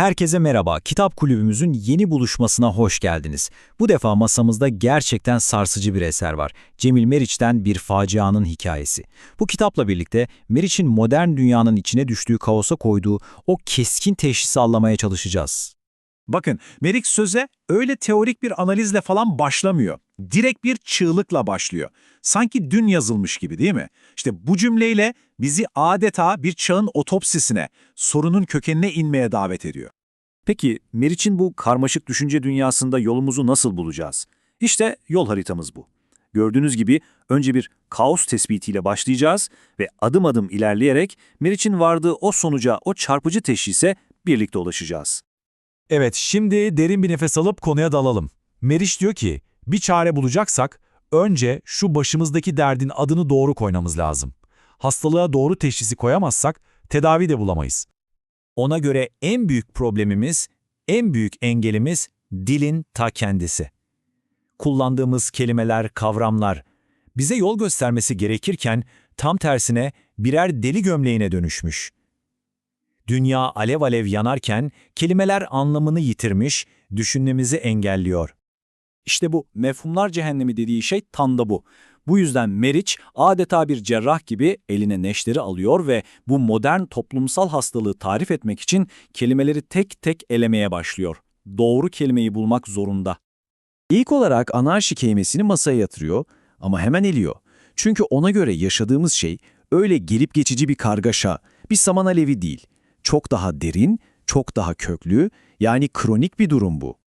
Herkese merhaba. Kitap Kulübümüzün yeni buluşmasına hoş geldiniz. Bu defa masamızda gerçekten sarsıcı bir eser var. Cemil Meriç'ten Bir Facianın Hikayesi. Bu kitapla birlikte Meriç'in modern dünyanın içine düştüğü kaosa koyduğu o keskin teşhisi anlamaya çalışacağız. Bakın, Meriç söze öyle teorik bir analizle falan başlamıyor. Direkt bir çığlıkla başlıyor. Sanki dün yazılmış gibi, değil mi? İşte bu cümleyle bizi adeta bir çağın otopsisine, sorunun kökenine inmeye davet ediyor. Peki, Meriç'in bu karmaşık düşünce dünyasında yolumuzu nasıl bulacağız? İşte yol haritamız bu. Gördüğünüz gibi önce bir kaos tespitiyle başlayacağız ve adım adım ilerleyerek Meriç'in vardığı o sonuca, o çarpıcı teşhise birlikte ulaşacağız. Evet, şimdi derin bir nefes alıp konuya dalalım. Meriç diyor ki, bir çare bulacaksak önce şu başımızdaki derdin adını doğru koymamız lazım. Hastalığa doğru teşhisi koyamazsak tedavi de bulamayız. Ona göre en büyük problemimiz, en büyük engelimiz dilin ta kendisi. Kullandığımız kelimeler, kavramlar bize yol göstermesi gerekirken tam tersine birer deli gömleğine dönüşmüş. Dünya alev alev yanarken kelimeler anlamını yitirmiş, düşünmemizi engelliyor. İşte bu mefhumlar cehennemi dediği şey tam da bu. Bu yüzden Meriç adeta bir cerrah gibi eline neşteri alıyor ve bu modern toplumsal hastalığı tarif etmek için kelimeleri tek tek elemeye başlıyor. Doğru kelimeyi bulmak zorunda. İlk olarak anarşi kelimesini masaya yatırıyor ama hemen eliyor. Çünkü ona göre yaşadığımız şey öyle gelip geçici bir kargaşa, bir saman alevi değil. Çok daha derin, çok daha köklü, yani kronik bir durum bu.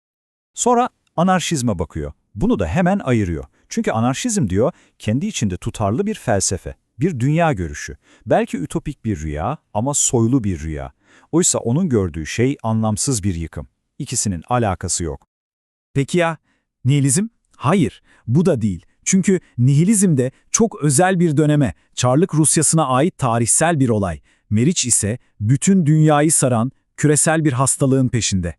Sonra anarşizme bakıyor. Bunu da hemen ayırıyor. Çünkü anarşizm diyor, kendi içinde tutarlı bir felsefe, bir dünya görüşü. Belki ütopik bir rüya ama soylu bir rüya. Oysa onun gördüğü şey anlamsız bir yıkım. İkisinin alakası yok. Peki ya nihilizm? Hayır, bu da değil. Çünkü nihilizm de çok özel bir döneme, Çarlık Rusyası'na ait tarihsel bir olay. Meriç ise bütün dünyayı saran küresel bir hastalığın peşinde.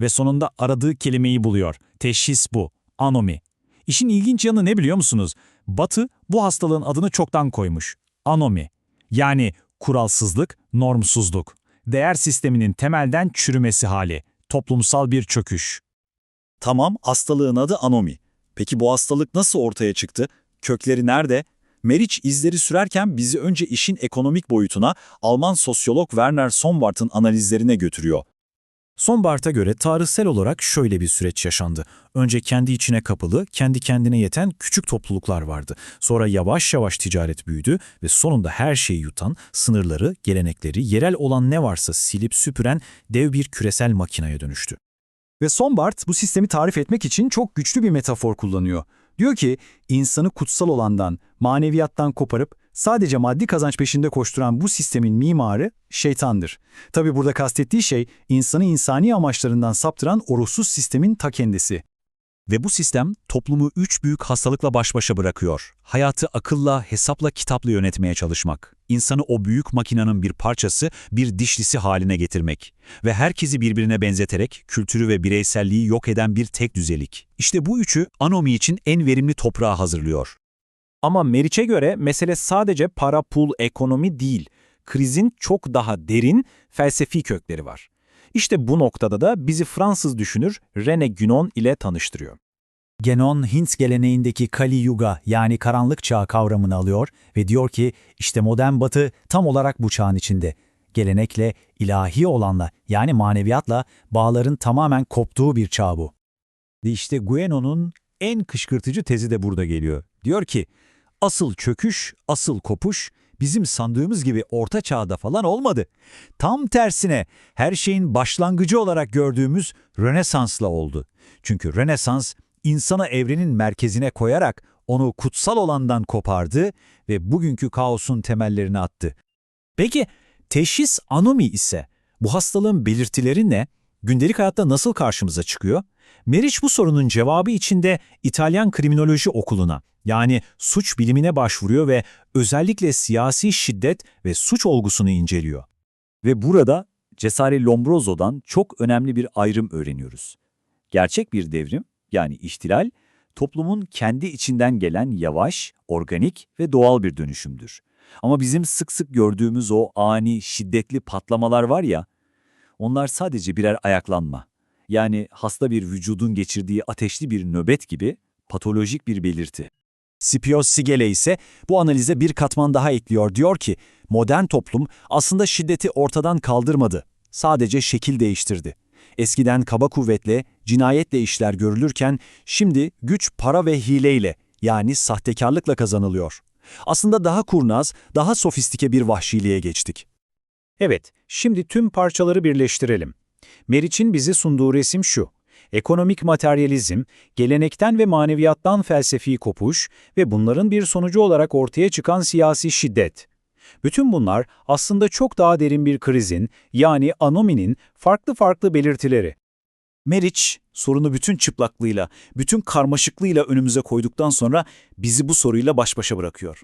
Ve sonunda aradığı kelimeyi buluyor. Teşhis bu. Anomi. İşin ilginç yanı ne biliyor musunuz? Batı bu hastalığın adını çoktan koymuş. Anomi. Yani kuralsızlık, normsuzluk. Değer sisteminin temelden çürümesi hali. Toplumsal bir çöküş. Tamam, hastalığın adı anomi. Peki bu hastalık nasıl ortaya çıktı? Kökleri nerede? Meriç izleri sürerken bizi önce işin ekonomik boyutuna, Alman sosyolog Werner Sombart analizlerine götürüyor. Sombart'a göre tarihsel olarak şöyle bir süreç yaşandı. Önce kendi içine kapalı, kendi kendine yeten küçük topluluklar vardı. Sonra yavaş yavaş ticaret büyüdü ve sonunda her şeyi yutan, sınırları, gelenekleri, yerel olan ne varsa silip süpüren dev bir küresel makineye dönüştü. Ve Sombart bu sistemi tarif etmek için çok güçlü bir metafor kullanıyor. Diyor ki, insanı kutsal olandan, maneviyattan koparıp sadece maddi kazanç peşinde koşturan bu sistemin mimarı şeytandır. Tabi burada kastettiği şey, insanı insani amaçlarından saptıran o ruhsuz sistemin ta kendisi. Ve bu sistem toplumu üç büyük hastalıkla baş başa bırakıyor. Hayatı akılla, hesapla, kitapla yönetmeye çalışmak. İnsanı o büyük makinenin bir parçası, bir dişlisi haline getirmek. Ve herkesi birbirine benzeterek kültürü ve bireyselliği yok eden bir tek düzelik. İşte bu üçü anomi için en verimli toprağı hazırlıyor. Ama Meriç'e göre mesele sadece para, pul, ekonomi değil. Krizin çok daha derin felsefi kökleri var. İşte bu noktada da bizi Fransız düşünür René Guénon ile tanıştırıyor. Guénon, Hint geleneğindeki Kali Yuga yani karanlık çağ kavramını alıyor ve diyor ki işte modern batı tam olarak bu çağın içinde. Gelenekle, ilahi olanla yani maneviyatla bağların tamamen koptuğu bir çağ bu. İşte Guénon'un en kışkırtıcı tezi de burada geliyor. Diyor ki, asıl çöküş, asıl kopuş bizim sandığımız gibi orta çağda falan olmadı. Tam tersine her şeyin başlangıcı olarak gördüğümüz Rönesans'la oldu. Çünkü Rönesans insanı evrenin merkezine koyarak onu kutsal olandan kopardı ve bugünkü kaosun temellerini attı. Peki teşhis anomi ise bu hastalığın belirtileri ne? Gündelik hayatta nasıl karşımıza çıkıyor? Meriç bu sorunun cevabı içinde İtalyan Kriminoloji Okulu'na yani suç bilimine başvuruyor ve özellikle siyasi şiddet ve suç olgusunu inceliyor. Ve burada Cesare Lombroso'dan çok önemli bir ayrım öğreniyoruz. Gerçek bir devrim, yani ihtilal, toplumun kendi içinden gelen yavaş, organik ve doğal bir dönüşümdür. Ama bizim sık sık gördüğümüz o ani, şiddetli patlamalar var ya, Onlar sadece birer ayaklanma. Yani hasta bir vücudun geçirdiği ateşli bir nöbet gibi patolojik bir belirti. Scipios Sigele ise bu analize bir katman daha ekliyor. Diyor ki, modern toplum aslında şiddeti ortadan kaldırmadı. Sadece şekil değiştirdi. Eskiden kaba kuvvetle, cinayetle işler görülürken şimdi güç para ve hileyle, yani sahtekarlıkla kazanılıyor. Aslında daha kurnaz, daha sofistike bir vahşiliğe geçtik. Evet, şimdi tüm parçaları birleştirelim. Meriç'in bize sunduğu resim şu: ekonomik materyalizm, gelenekten ve maneviyattan felsefi kopuş ve bunların bir sonucu olarak ortaya çıkan siyasi şiddet. Bütün bunlar aslında çok daha derin bir krizin, yani anominin farklı belirtileri. Meriç, sorunu bütün çıplaklığıyla, bütün karmaşıklığıyla önümüze koyduktan sonra bizi bu soruyla baş başa bırakıyor.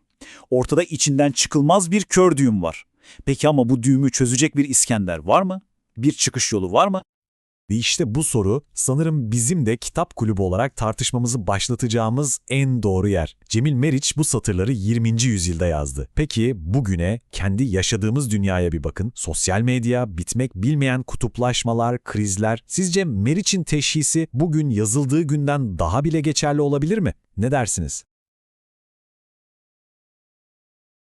Ortada içinden çıkılmaz bir kör düğüm var. Peki ama bu düğümü çözecek bir İskender var mı? Bir çıkış yolu var mı? Ve işte bu soru sanırım bizim de kitap kulübü olarak tartışmamızı başlatacağımız en doğru yer. Cemil Meriç bu satırları 20. yüzyılda yazdı. Peki bugüne, kendi yaşadığımız dünyaya bir bakın. Sosyal medya, bitmek bilmeyen kutuplaşmalar, krizler. Sizce Meriç'in teşhisi bugün yazıldığı günden daha bile geçerli olabilir mi? Ne dersiniz?